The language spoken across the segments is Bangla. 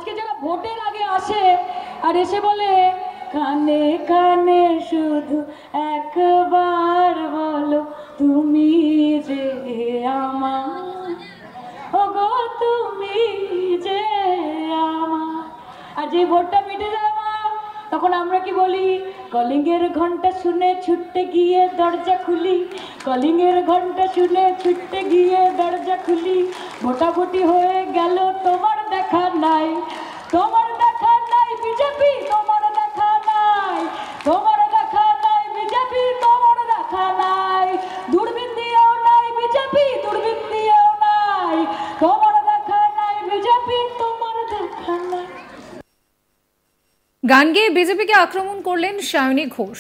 আজকে যারা ভোটের আগে আসে আর এসে বলে কানে কানে শুধু একবার বলো তুমি যে আমার, ওগো তুমি যে আমার, আর যে ভোটটা মিটে যায় মা তখন আমরা কি বলি, কলিংয়ের ঘন্টা শুনে ছুটতে গিয়ে দরজা খুলি, কলিংয়ের ঘন্টা শুনে ছুটতে গিয়ে দরজা খুলি, ভোটাভুটি হয়ে গেল তোমার দেখা নাই, তোমার দেখা নাই বিজেপি, তোমার দেখা নাই, তোমার দেখা নাই বিজেপি, তোমার দেখা নাই, দূরবীন দিয়েও নাই বিজেপি, দূরবীন দিয়েও নাই, তোমার দেখা নাই বিজেপি, তোমার দেখা নাই। গান গেয়ে বিজেপিকে আক্রমণ করলেন সায়নী ঘোষ।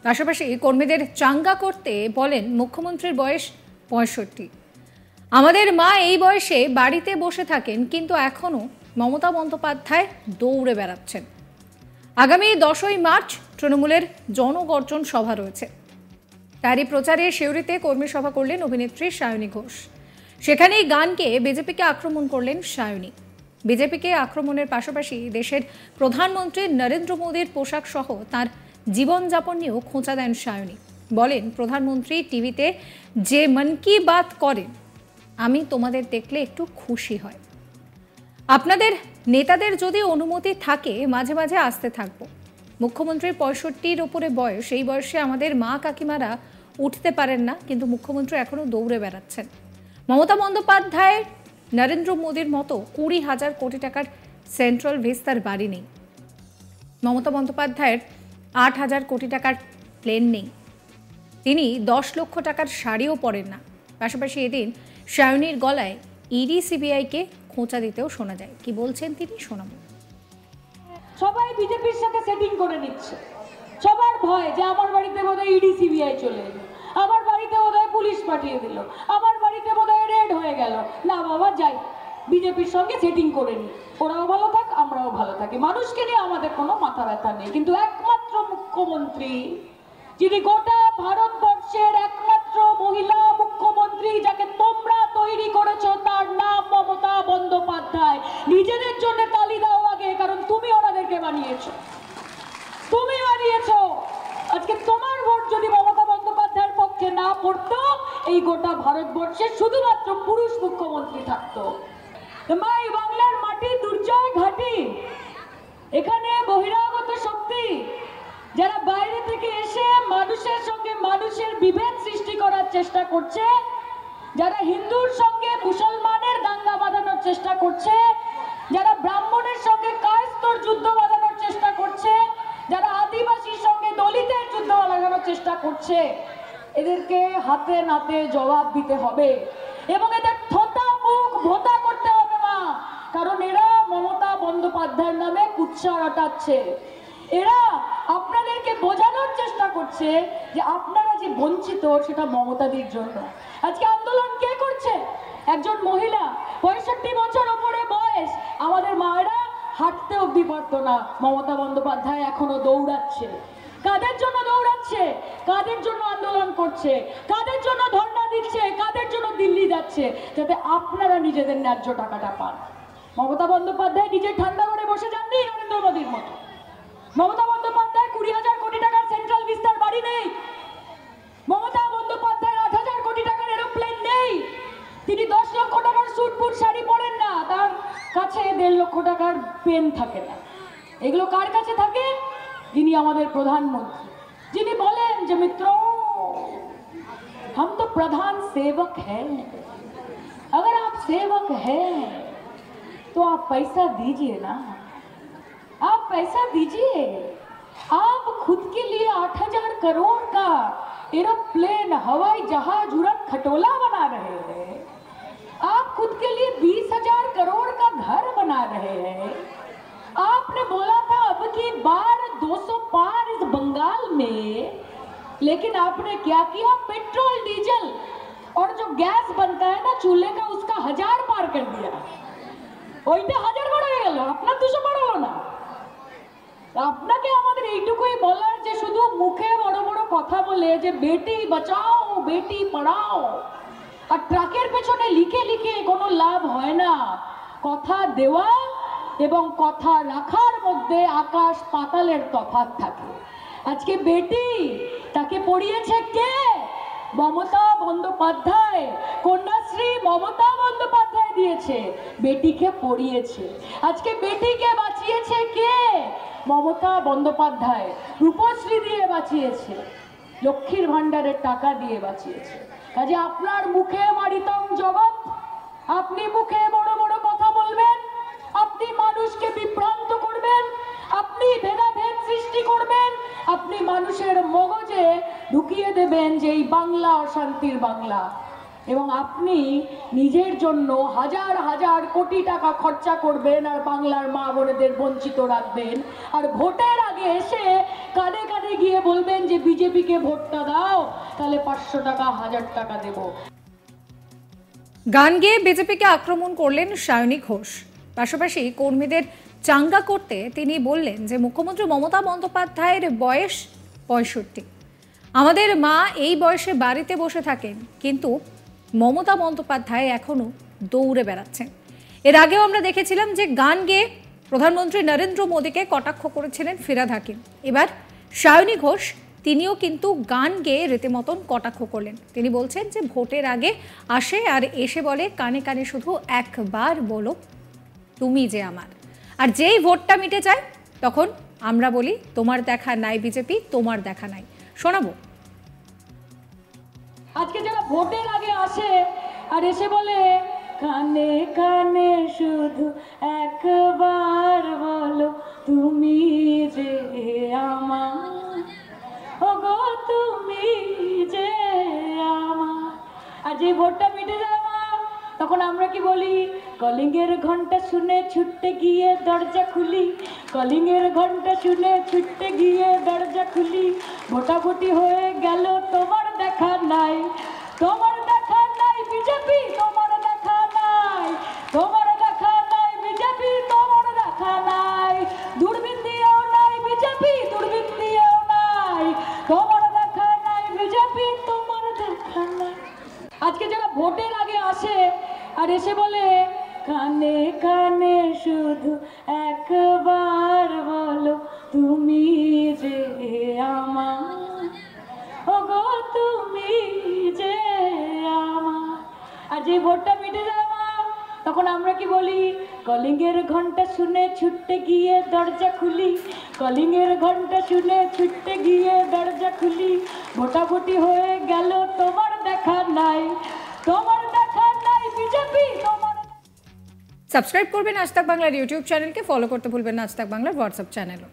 পাশাপাশি কর্মীদের চাঙ্গা করতে বলেন মুখ্যমন্ত্রীর বয়স 65। আমাদের মা এই বয়সে বাড়িতে বসে থাকেন, কিন্তু এখনো মমতা বন্দ্যোপাধ্যায় দৌড়ে বেড়াচ্ছেন। আগামী 10ই মার্চ তৃণমূলের জনগর্জন সভা রয়েছে, তারই প্রচারে সিউড়িতে কর্মী সভা করলেন অভিনেত্রী সায়নী ঘোষ। সেখানেই গান গেয়ে বিজেপিকে আক্রমণ করলেন সায়নী। বিজেপিকে আক্রমণের পাশাপাশি দেশের প্রধানমন্ত্রী নরেন্দ্র মোদীর পোশাক সহ তাঁর জীবনযাপন নিয়েও খোঁচা দেন সায়নী। বলেন, প্রধানমন্ত্রী টিভিতে যে মন কি বাত করেন, আমি তোমাদের দেখলে একটু খুশি হয়। আপনাদের নেতাদের যদি অনুমতি থাকে মাঝে মাঝে আসতে থাকবো। মুখ্যমন্ত্রীর 65-র ওপরে বয়স, এই বয়সে আমাদের মা কাকিমারা উঠতে পারেন না, কিন্তু মুখ্যমন্ত্রী এখনো দৌড়ে বেড়াচ্ছেন। মমতা বন্দ্যোপাধ্যায় নরেন্দ্র মোদীর মতো 20,000 কোটি টাকার সেন্ট্রাল ভিস্তার বাড়ি নেই। মমতা বন্দ্যোপাধ্যায়ের 8,000 কোটি টাকার প্লেন নেই। তিনি 10 লক্ষ টাকার শাড়িও পরেন না। পাশাপাশি এদিন সায়নীর গলায় ইডি সিবিআইকে খোঁচা দিতেও শোনা যায়। কি বলছেন তিনি, শোনাবো। সবাই বিজেপির সাথে সেটিং করে নিচ্ছে, সবার ভয় যে আমার বাড়িতে বোধহয় ইডি সিবিআই চলে এলো, আমার বাড়িতে বোধহয় পুলিশ পাঠিয়ে দিল, আমার বাড়িতে বোধহয় রেড হয়ে গেল। না বাবা, যাই বিজেপির সঙ্গে সেটিং করে নি, ওরাও ভালো থাক আমরাও ভালো থাকি, মানুষকে নিয়ে আমাদের কোনো মাথা ব্যথা নেই। কিন্তু একমাত্র মুখ্যমন্ত্রী, যিনি গোটা ভারতবর্ষের একমাত্র মহিলা মুখ্যমন্ত্রী, যাকে তোমরা তৈরি করেছো, তার নাম মমতা বন্দ্যোপাধ্যায়। নিজেদের জন্য তালি দাও আগে, কারণ তুমি ওনাদেরকে বানিয়েছো, তুমি বানিয়েছো। আজকে তোমার ভোট যদি মমতা বন্দ্যোপাধ্যায়ের পক্ষে না পড়তো, এই গোটা ভারতবর্ষে শুধুমাত্র পুরুষ মুখ্যমন্ত্রী থাকতো। মা, এই বাংলার মাটি দুর্জয় ঘাটি, এখানে বহিরাগত শক্তি যারা বাইরে থেকে এসে মানুষের সঙ্গে মানুষের বিভেদ সৃষ্টি করার চেষ্টা করছে, যারা হিন্দুর সঙ্গে মুসলমানের দাঙ্গা বাঁধানোর চেষ্টা করছে, যারা ব্রাহ্মণের সঙ্গে কায়স্থর যুদ্ধ বাঁধানোর চেষ্টা করছে, যারা আদিবাসীর সঙ্গে দলিতের যুদ্ধ লাগানোর চেষ্টা করছে, এদেরকে হাতে নাতে জবাব দিতে হবে এবং এদের থোঁতা মুখ ভোঁতা করতে হবে মা, কারণ এরা মমতা বন্দ্যোপাধ্যায়ের নামে কুৎসা রটাচ্ছে। এরা আপনাদেরকে বোঝানোর চেষ্টা করছে যে আপনারা যে বঞ্চিত সেটা মমতাদির জন্য। আজকে আন্দোলন কে করছে? একজন মহিলা, 65 বছর ওপরে বয়স, আমাদের মায়েরা হাঁটতে অবধি পারতো না, মমতা বন্দ্যোপাধ্যায় এখনো দৌড়াচ্ছে। কাদের জন্য দৌড়াচ্ছে? কাদের জন্য আন্দোলন করছে? কাদের জন্য ধর্ণা দিচ্ছে? কাদের জন্য দিল্লি যাচ্ছে? যাতে আপনারা নিজেদের ন্যায্য টাকাটা পান। মমতা বন্দ্যোপাধ্যায় নিজে ঠান্ডা করে বসে যাননি নরেন্দ্র মোদীর মতো। মমতা বন্দ্যোপাধ্যায় 20,000 কোটি টাকার সেন্ট্রাল ভিস্তার বাড়ি নেই। মমতা বন্দ্যোপাধ্যায়ের 8,000 কোটি টাকার এরোপ্লেন নেই। তিনি 10 লক্ষ টাকার স্যুট শাড়ি পরেন না, তার কাছে 1.5 লক্ষ টাকার পেন থাকে না। এগুলো কার কাছে থাকে? যিনি আমাদের প্রধানমন্ত্রী, যিনি বলেন যে মিত্র, हम तो प्रधान सेवक हैं, अगर आप सेवक हैं तो आप पैसा दीजिए ना, आप पैसा दीजिए। आप खुद के लिए 8,000 करोड़ का एरोप्लेन, हवाई जहाज, उड़न खटोला बना रहे हैं। आप खुद के लिए 20,000 करोड़ का घर बना रहे हैं। आपने बोला था अब की बार 200 पार इस बंगाल में, लेकिन आपने क्या किया? पेट्रोल डीजल और जो गैस बनता है ना चूल्हे का, उसका 1000 पार कर दिया। ওইটা 1000 বড় হয়ে গেল, আপনার 200 বড় হলো না। আপনাকে আমাদের এইটুকুই বলার যে শুধু মুখে বড় বড় কথা বলে যে বেটি বাঁচাও বেটি পড়াও আর ট্রাকের পেছনে লিখে লিখে কোনো লাভ হয় না। কথা দেওয়া এবং কথা রাখার মধ্যে আকাশ পাতালের তফাৎ থাকে। আজকে বেটি তাকে পড়িয়েছে কে? মমতা বন্দ্যোপাধ্যায়। কন্যাশ্রী মমতা বন্দ্যোপাধ্যায় দিয়েছে, বেটিকে পড়িয়েছে। আজকে বেটিকে বাঁচিয়েছে কে? মমতা বন্দ্যোপাধ্যায়। রূপশ্রী দিয়ে বাঁচিয়েছে, লক্ষ্মীর ভান্ডারের টাকা দিয়ে বাঁচিয়েছে। কাজে আপনার মুখে মারিতম জগৎ, আপনি মুখে বড় বড় কথা বলবেন, আপনি মানুষকে বিভ্রান্ত করবেন, আপনি ভেদাভেদ সৃষ্টি করবেন, আপনি মানুষের মগজে ঢুকিয়ে দেবেন যে এই বাংলা অশান্তির বাংলা, এবং আপনি নিজের জন্য হাজার হাজার কোটি টাকা খরচা করবেন আর বাংলার মা বোনেদের বঞ্চিত রাখবেন, আর ভোটের আগে এসে কাঁধে কাঁধে গিয়ে বলবেন যে বিজেপিকে ভোটটা দাও, তাহলে 500 টাকা 1000 টাকা দেব। গান গেয়ে বিজেপিকে আক্রমণ করলেন সায়নী ঘোষ। পাশাপাশি কর্মীদের চাঙ্গা করতে তিনি বললেন যে মুখ্যমন্ত্রী মমতা বন্দ্যোপাধ্যায়ের বয়স 65। আমাদের মা এই বয়সে বাড়িতে বসে থাকেন, কিন্তু মমতা বন্দ্যোপাধ্যায় এখনো দৌড়ে বেড়াচ্ছেন। এর আগেও আমরা দেখেছিলাম যে গান গেয়ে প্রধানমন্ত্রী নরেন্দ্র মোদীকে কটাক্ষ করেছিলেন ফিরহাদ হাকিম। এবার সায়নী ঘোষ তিনিও কিন্তু গান গেয়ে রীতিমতন কটাক্ষ করলেন। তিনি বলছেন যে ভোটের আগে আসে আর এসে বলে কানে কানে শুধু একবার বলো তুমি যে আমার, আর যেই ভোটটা মিটে যায় তখন আমরা বলি তোমার দেখা নাই বিজেপি, তোমার দেখা নাই। শোনাবো। আজকে যারা ভোটের আগে আসে আর এসে বলে কানে কানে শুধু একবার বলো তুমি যে আমার, ওগো তুমি যে আমার, আর যে ভোটটা মিটে যায় তখন আমরা কি বলি? কলিং এর ঘন্টা শুনে ছুটতে গিয়ে দরজা খুলি, কলিং এর ঘন্টা শুনে ছুটতে গিয়ে দরজা খুলি, ভোটাভুটি হয়ে গেল তোমার দেখা নাই, তোমার দেখা নাই বিজেপি, তোমার দেখা নাই, তোমার দেখা নাই বিজেপি, তোমার দেখা নাই, দূরবীন দিয়েও নাই বিজেপি, দূরবীন দিয়েও নাই, তোমার দেখা নাই বিজেপি, তোমার দেখা নাই। আজকে যারা ভোটের আগে আসে আর এসে বলে কানে কানে শুধু একবার বলো তুমি যে আমার, ওগো তুমি যে আমার, আর যে ভোটটা মিটে যায় তখন আমরা কি বলি? কলিং এর ঘন্টা শুনে ছুটতে গিয়ে দরজা খুলি, কলিং এর ঘন্টা শুনে ছুটতে গিয়ে দরজা খুলি, ভোটাভুটি হয়ে গেল তোমার দেখা নাই, তোমার দেখা নাই বিজেপি, তোমার। সাবস্ক্রাইব করবেন আজ তাক বাংলার ইউটিউব চ্যানেলকে, ফলো করতে ভুলবেন না আজ তাক বাংলার হোয়াটসঅ্যাপ চ্যানেলও।